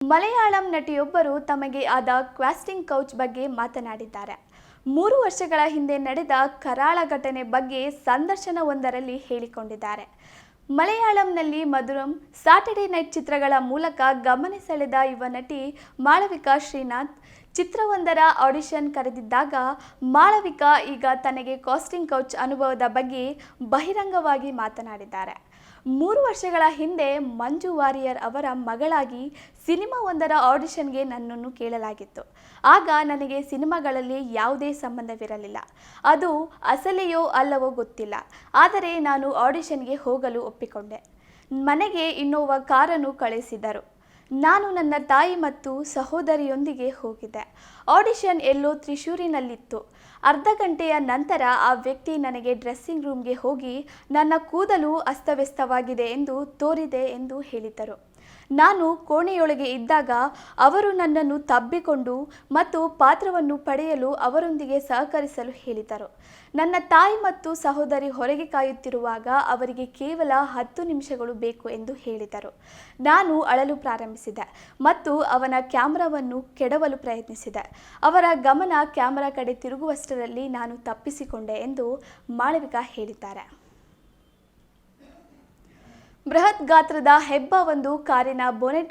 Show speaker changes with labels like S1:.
S1: ಮಲಯಾಳಂ ನಟಿಯೊಬ್ಬರು ತಮಗೆ ಆದ casting couch ಬಗ್ಗೆ ಮಾತನಾಡಿದ್ದಾರೆ. 3 ವರ್ಷಗಳ ಹಿಂದೆ ನಡೆದ ಕರಾಳ ಘಟನೆ ಬಗ್ಗೆ ಸಂದರ್ಶನವೊಂದರಲ್ಲಿ ಹೇಳಿಕೊಂಡಿದ್ದಾರೆ. ಮಲಯಾಳಂನಲ್ಲಿ ಮಧುರಂ, ಸ್ಯಾಟರ್ಡೇ ನೈಟ್ ಚಿತ್ರಗಳ ಮೂಲಕ ಗಮನ ಸೆಳೆದ ಯುವ ನಟಿ ಮಾಳವಿಕಾ ಶ್ರೀನಾಥ್ ಚಿತ್ರವೊಂದರ ಆಡಿಷನ್ ಕರೆದಿದ್ದಾಗ ಮಾಳವಿಕಾ ಈಗ ತನಗೆ ಕಾಸ್ಟಿಂಗ್ ಕೌಚ್ ಅನುಭವದ ಬಗ್ಗೆ ಬಹಿರಂಗವಾಗಿ ಮಾತನಾಡಿದ್ದಾರೆ. 3 ವರ್ಷಗಳ ಹಿಂದೆ ಮಂಜು ವಾರಿಯರ್ ಅವರ ಮಗಳಾಗಿ ಸಿನಿಮಾವೊಂದರ ಆಡಿಷನ್ಗೆ ನನ್ನನ್ನು ಕೇಳಲಾಗಿತ್ತು. ಆಗ ನನಗೆ ಸಿನಿಮಾಗಳಲ್ಲಿ ಯಾವುದೇ ಸಂಬಂಧವಿರಲಿಲ್ಲ. ಅದು ಅಸಲಿಯೋ ಅಲ್ಲವೋ ಗೊತ್ತಿಲ್ಲ. ಆದರೆ ನಾನು ಆಡಿಷನ್ಗೆ ಹೋಗಲು ಒಪ್ಪಿಕೊಂಡೆ. ಮನೆಗೆ ಇನ್ನೋವಾ ಕಾರನ್ನು ಕಳುಹಿಸಿದರು. ನಾನು ನನ್ನ ತಾಯಿ ಮತ್ತು ಸಹೋದರಿಯೊಂದಿಗೆ ಹೋಗಿದ್ದೆ. ಆಡಿಷನ್ ಎಲ್ಲೋ ತ್ರಿಶೂರಿನಲ್ಲಿತ್ತು. ಅರ್ಧ ಗಂಟೆಯ ನಂತರ ಆ ವ್ಯಕ್ತಿ ನನಗೆ ಡ್ರೆಸ್ಸಿಂಗ್ ರೂಮ್ಗೆ ಹೋಗಿ ನನ್ನ ಕೂದಲು ಅಸ್ತವ್ಯಸ್ತವಾಗಿದೆ ಎಂದು ತೋರಿದೆ ಎಂದು ಹೇಳಿದರು. ನಾನು ಕೋಣೆಯೊಳಗೆ ಇದ್ದಾಗ ಅವರು ನನ್ನನ್ನು ತಬ್ಬಿಕೊಂಡು ಮತ್ತು ಪಾತ್ರವನ್ನು ಪಡೆಯಲು ಅವರೊಂದಿಗೆ ಸಹಕರಿಸಲು ಹೇಳಿದರು. ನನ್ನ ತಾಯಿ ಮತ್ತು ಸಹೋದರಿ ಹೊರಗೆ ಕಾಯುತ್ತಿರುವಾಗ ಅವರಿಗೆ ಕೇವಲ 10 ನಿಮಿಷಗಳು ಬೇಕು ಎಂದು ಹೇಳಿದರು. ನಾನು ಅಳಲು ಪ್ರಾರಂಭಿಸಿದೆ ಮತ್ತು ಅವನ ಕ್ಯಾಮರಾವನ್ನು ಕೆಡವಲು ಪ್ರಯತ್ನಿಸಿದೆ. ಅವರ ಗಮನ ಕ್ಯಾಮರಾ ಕಡೆ ತಿರುಗುವಷ್ಟರಲ್ಲಿ ನಾನು ತಪ್ಪಿಸಿಕೊಂಡೆ ಎಂದು ಮಾಳವಿಕಾ ಹೇಳಿದ್ದಾರೆ. ಬೃಹತ್ ಗಾತ್ರದ ಹೆಬ್ಬ ಒಂದು ಕಾರಿನ ಬೋನೆಟ್